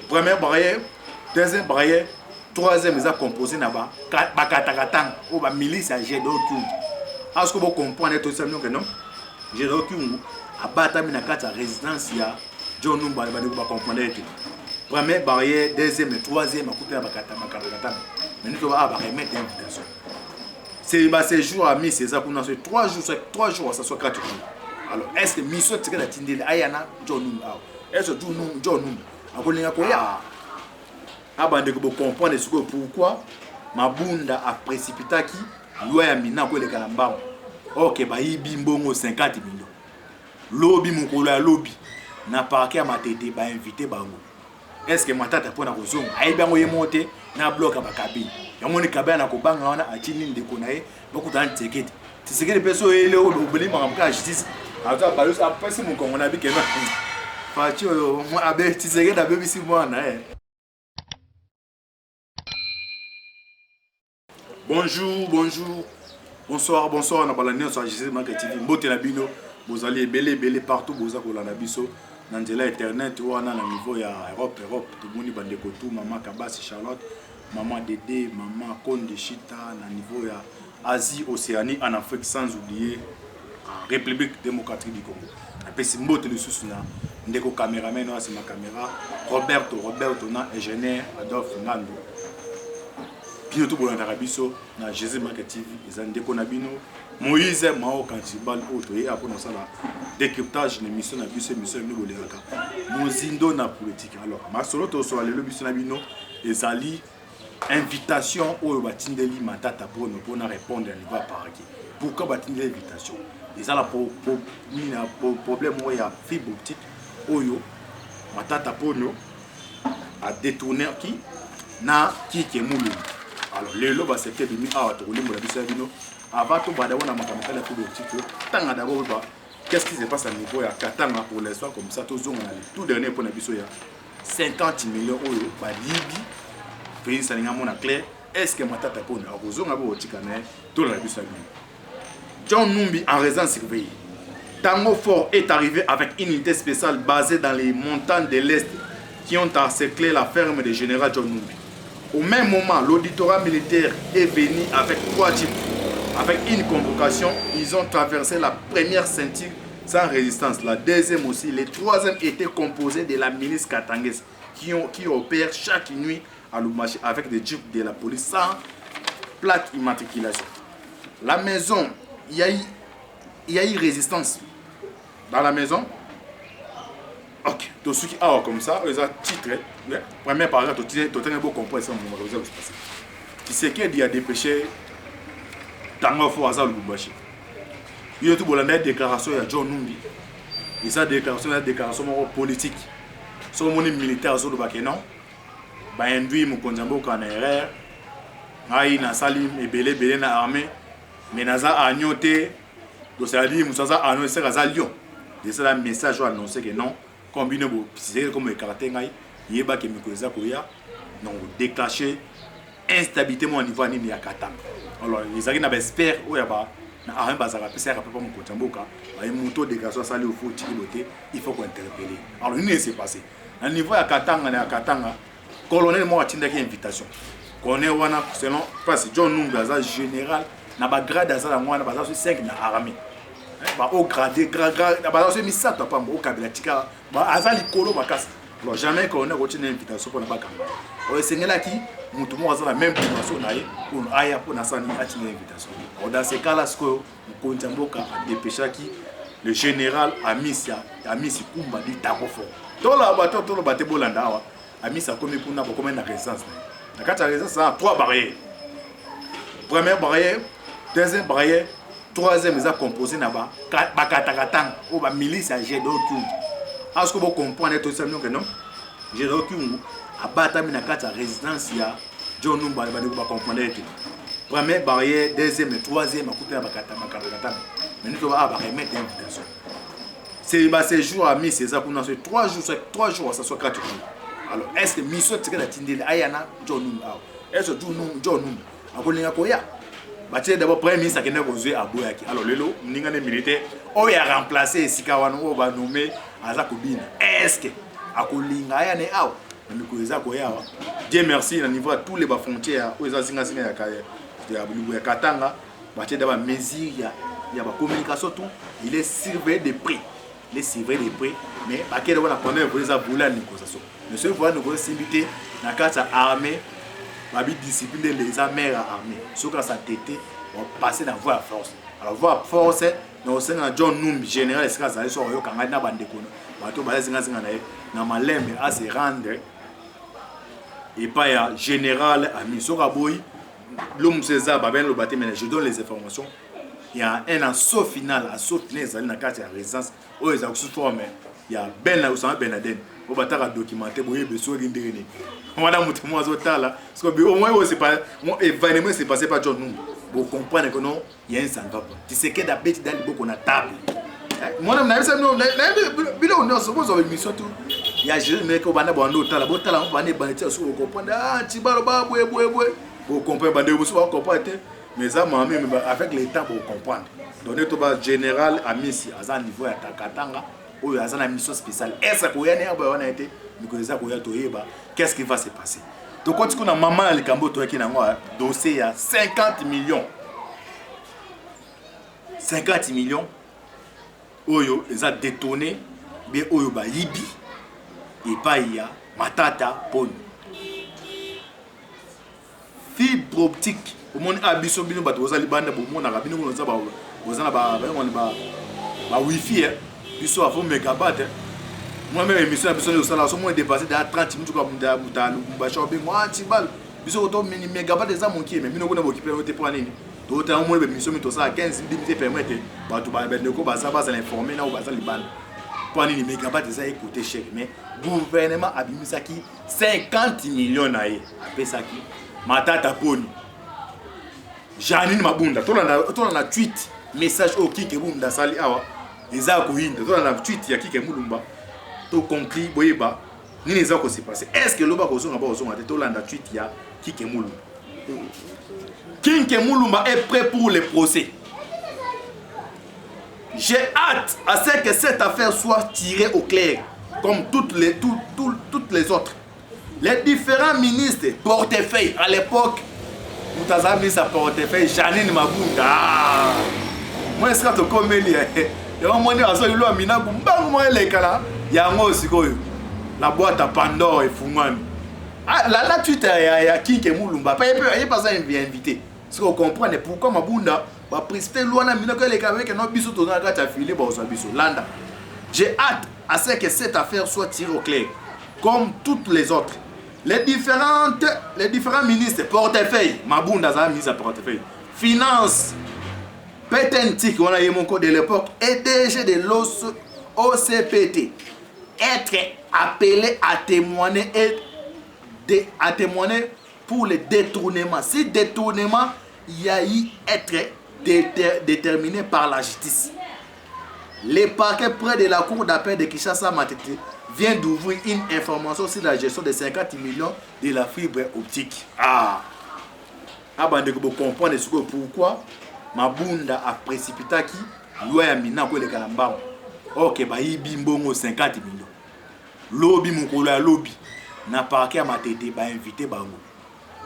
Première barrière, deuxième barrière, troisième, ils ont composé là-bas. Bakatakatang, ou ba milice à Gédokiungu. Est-ce que vous comprenez tout ça que non? Gédokiungu, à Batami na kata résidence ya John Numba, vous comprenez tout. Première barrière, deuxième et troisième, à couper à Bakatakatang. Mais nous devons remettre l'invitation. C'est ces jours à mis, c'est ça qu'on a fait 3 jours, ça soit 4 jours. Alors, est-ce que mission de la Tindel Ayana, John Numba? Est-ce que John Numba? Abande ko comprendre ce que pourquoi Mabunda a précipité qui loi ya mina ko le kalamba. OK ba yibi mbongo 50 millions. Lobby mukolo ya lobby na parquet matete ba invité bango. Est-ce que matata pona ko zonga ayibi ngo yemote na bloc ba kabine. Yamoni kabana na ko banga wana achini ndeko nae bokuta ntekete. Tisekele peso ele o lobeli makamka justice. Ata ba yo apesi mon kongo na bi kema. Fachi yo mo abe tisekele da bebi si mwana Bonjour, bonsoir, on a balandé sur Jésus Marketing. Mbote la bino, vous allez belé partout, vous allez la biso. Nandela internet ou on a niveau ya Europe, tout le monde bande kotou, maman Kabasi Charlotte, maman Dédé, maman Konde Chita, na niveau ya Asie, Océanie, en Afrique sans oublier République démocratique du Congo. Après c'est mbote le sous na ndeko caméraman non c'est ma caméra, Roberto na ingénieur Adolphe Ngando. Puis tout bon Arabiso na Jésus Marketing ils ont déconabino Moïse Mao Kantibal auto et après ça la décryptage de mission na biso mission ni boleka mozindo na politique alors ma solo to so le biso na bino ezali invitation au batindeli matata pour na répondre à niveau paraki pourquoi batindeli invitation et ça la problème où il y a fibre optique oyo matata pour nous à détourner qui na qui est moulu. Alors, les lois c'est que demi à tout le monde a dit avant tout badawa na makamaka la fibre optique tanga d'abord qu'est-ce qui se passe à niveau ya katanga pour l'instant comme ça tous on a tout dernier pour na biso ya 50 millions euro ba libi pays salinga mona clair est-ce que matata pona ozonga bo tikana tout la biso John Numbi en résidence surveillée. Tango Fort est arrivé avec une unité spéciale basée dans les montagnes de l'Est qui ont encerclé la ferme de général John Numbi. Au même moment, l'auditorat militaire est venu avec 3 types. Avec une convocation, ils ont traversé la première ceinture sans résistance. La deuxième aussi. Les troisième étaient composés de la milice katangaise qui opère chaque nuit à Lubumbashi avec des jeeps de la police sans plaque immatriculation. La maison, il y a eu résistance. Dans la maison, ok, tout ce qui a comme ça, ils ont titré. Premier paragraphe, tu as un beau comprendre ça, mon se passer. Qui c'est qu'il y a dépêché Tango Fort à Lubumbashi. Il y a tout la déclaration de John Numbi. Et ça, déclaration politique. Sur mon militaire, sur le baquet, non. Bah, induit mon conjambo en erreur. Aïe, na salim, et belé na armée. Mais naza a agnoté. Donc, ça dit, Moussaza a annoncé à Lyon. Et c'est un message annoncé que non. Combine c'est comme le caractère il y a qui me cause koya non déclencher instabilité au niveau ni ya katanga alors les agina espère oya ba na arme bazaka pesa ka papa moko tamboka ay moto déclaration sali au faut tikiloté il faut qu'on interpeller alors il s'est passé à niveau ya katanga colonel mo atinda ki invitation colonel wana selon parce John Numba za général na ba grade za la mwana baza 5 na armée ba au gradé ba za mi sata pa mo kabila tika ba azali kolo makasi alors jamais qu'on a reçu une invitation pour na bakamba o sengela ki mutu mo azala même dimension na ye pour aya pour na sani ati une invitation dans ces cas là ce que Konjamboka a dépêché qui le général Amisi Kumba dit Tango Fort to la bateau bolanda wa Amisi a commis pour na comme na résistance na kata résistance a 3 barrières. Première barrière, deuxième barrière, troisième ils ont composé là-bas bakatakatang ou ba milice à Gédokiungu. Est-ce que vous comprenez tout ça que non? Gédokiungu a batami na kata résidence ya John Numba ba comprendre tout. Première barrière, deuxième et troisième à couper à bakatakatang. Mais nous devons remettre l'invitation. C'est ces jours à mis c'est ça qu'on a fait 3 jours ça soit 4 jours. Alors est-ce que mission de la Tindel Ayana John Numba? Est-ce que John Numba akolinga koya? Batie d'abord premier ministre qui n'a pas joué à Boyaki. Alors lelo ninga ne militaire o ya remplacer Sikawana o ba nommer Azakobina. Est-ce que akolinga ya ne aw mais koza koya Dieu merci na niveau à tous les frontières où eza singa singa ya Katanga batie d'aba mesure ya ba communication tout il est surveillé de près les surveillé de près mais bakele wana pendant que les aboula ni koza so monsieur voilà nous simité na kata armée babi discipline les amers armée so quand ça tété on passer dans voie force alors voie force no senga John Numbi général esika za so yo kanga na bande kono bato ba singa singa na malembe à se rendre et pas ya général ami so kaboy l'homme César baben le bâtiment mais je donne les informations il y a un assaut final ezali na carte ya résidence o eza sous forme il y a Ben Osama Ben Laden o bataka documenter boye beso ngindeni wana mutu mo azotala parce que au moins c'est pas mon événement s'est passé par John Numbi vous comprenez que non il y a un sangap tu sais que d'habitude dans beaucoup na table moi na bisa no bilo on suppose avec mission tout il y a je mais ko bana bando tala botala on bana baneti so comprendre ah tibalo ba boye vous comprenez bande vous pas comprendre mais ça m'a même avec le temps pour comprendre donner tout bas général amisi à un niveau ya Katanga ou à une mission spéciale est-ce que y a on a été nous ça ko ya to yeba qu'est-ce qui va se passer donc quand on a maman le cambo to qui na moi dossier à 50 millions oyo ils a détourné bien oyo ba yibi et pas ya matata poni fibre optique au monde abiso bino bato ozali banda bo mona ka bino ko nza ba ozana ba wifi biso a fo mégabyte moi même émission biso le sala so moins dépassé de 30 minutes ko munda ba shobe moi tibal biso to mini mégabyte za mon qui mais bino ko na bokipe o te pour nini to ta mo émission mi to ça 15 minutes permettre bato ba bende ko ba ça ba l'informer na o ba za libanda pour nini mégabyte za écouter cher mais gouvernement abimisaki 50 millions na ye apesaki matata poni Janine Mabunda tona na tweet message au Kike Mulumba sali awa eza ko hinda tona na tweet ya Kike Mulumba to conclut boyeba nini eza ko se passer est-ce que loba ko zonga ba zonga te to landa tweet ya Kike Mulumba Kike Mulumba est prêt pour le procès. J'ai hâte à ce que cette affaire soit tirée au clair comme toutes les autres. Les différents ministres portefeuille à l'époque vous avez mis sa portefeuille Janine Mabunda. Moi est-ce que tu connais il y a un moment où il a mis na bumbangu moi les kala ya ngo sikoyo la boîte à Pandore et Fumani. Ah la Twitter ya Kike Mulumba pas ça invité. Si vous comprenez pourquoi Mabunda va prester loin mina que les avec no biso to na kata filé ba so biso landa. J'ai hâte à ce que cette affaire soit tirée au clair comme toutes les autres. Les différents ministres, portefeuille, Mabunda a mis à portefeuille, finance, Petentik, on a eu mon code de l'époque, et DG de l'OCPT, être appelé à témoigner pour le détournement. Si détournement, il y a eu être déterminé par la justice. Les parquets près de la cour d'appel de Kinshasa Matete vient d'ouvrir une information sur la gestion de 50 millions de la fibre optique. Ah, bande ko comprendre pourquoi Mabunda a précipité qui loi ya mina ko le kalamba. OK, ba yibi mbongo 50 millions. Lobby mukolo ya lobby na parquet Matete ba invité bango.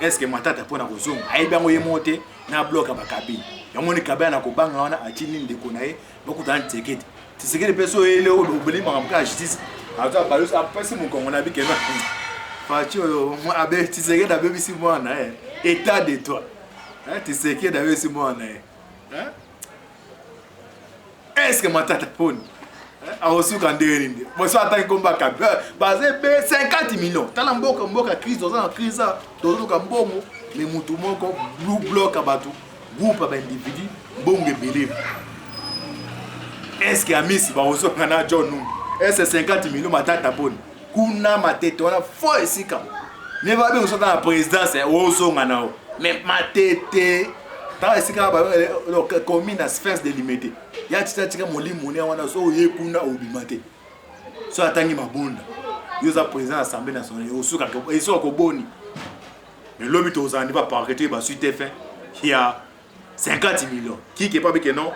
Est-ce que matata pona ko zonga ayibi ngo yemonte na bloc ba kabine. Yamoni kabana na ko banga wana atini ndeko nae bokuta ntekete. Tisekele peso ele o obeli mangamba justice. Après c'est mon con on a vu que Fachi moi abe Tisekele da bébé si moi na état de toi. Hein Tisekele da bébé si moi na hein. Est-ce que matata pona aosu kandere ndi. Moi so attend combat ka basé 50 millions. Tala mboka crise dans une crise dans ka mbongo mais mutu moko blue block abatu. Groupe ba individu bonge belé. Est-ce que Amisi va ozo kana John Numbi? Est-ce que 50 millions matata bonne? Kuna matete on a fo esika. Ne va bien dans la présidence ozo ngana. Mais matete ta esika ba le commune à sphère délimitée. Ya tita molimo ne wana so yekuna obimate. So atangi mabunda. Yoza président assemblée nationale osuka ko eso ko boni. Mais l'homme to zandi ba parquet ba suite fin. Il y a 50 millions. Qui est pas bien que non?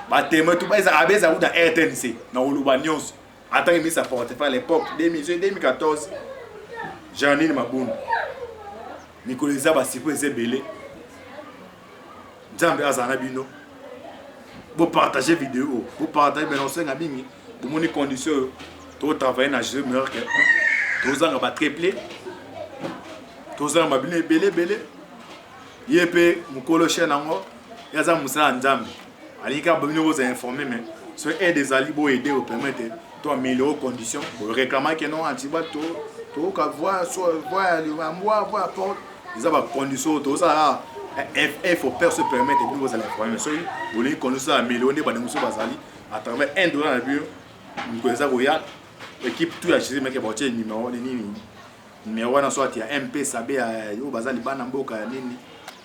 Bah témoin tout ça abeza ou dans RTNC dans Oluba Nyons. Attends il met sa portefeuille à l'époque 2014. Janine Mabundu mikolo eza basipo eza ebele nzambe azala na bino bopartage vidéo bopartage bena osenga mingi bomoni condition oyo totravaille na Jésus meilleur que tozanga batriple tozanga babino ebele ye mpe mokolo chaîne yango yaza mosala nzambe alingi kaka babino boza informé mais so aide ezali boyede opermettre to améliorer condition boréclamaki non antiba toka voir porte eza bacondition tozala il faut faire se permettre de vous aller informer so bolingi condition améliorer nde bandengo so bazali à travers $1 na bio mikolo eza koya équipe tout ya Jésus meke baotie numéro wana soit ya MP sabe oyo baza libana mboka ya nini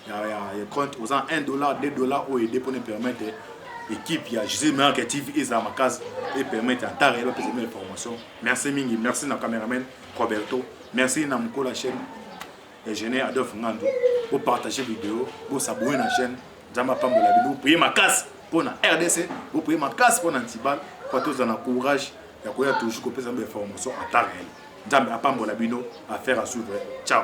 ya compte oza $1 $2 oyo ede mpona permettre équipe ya Jésus meilleur que TV ezala makasi et permettre atare elo pesa information. Merci mingi, merci na cameraman Roberto, merci na moko la chaîne ingénieur Adolphe Ngando pour partager vidéo, pour s'abonner na chaîne Nzamba pambola bino, pour payer ma casse pour na RDC, pour payer ma casse pour Nantibal, pour tous en courage ya koya toujours ko pesa information atare. Nzamba pambola bino, affaire à suivre. Ciao.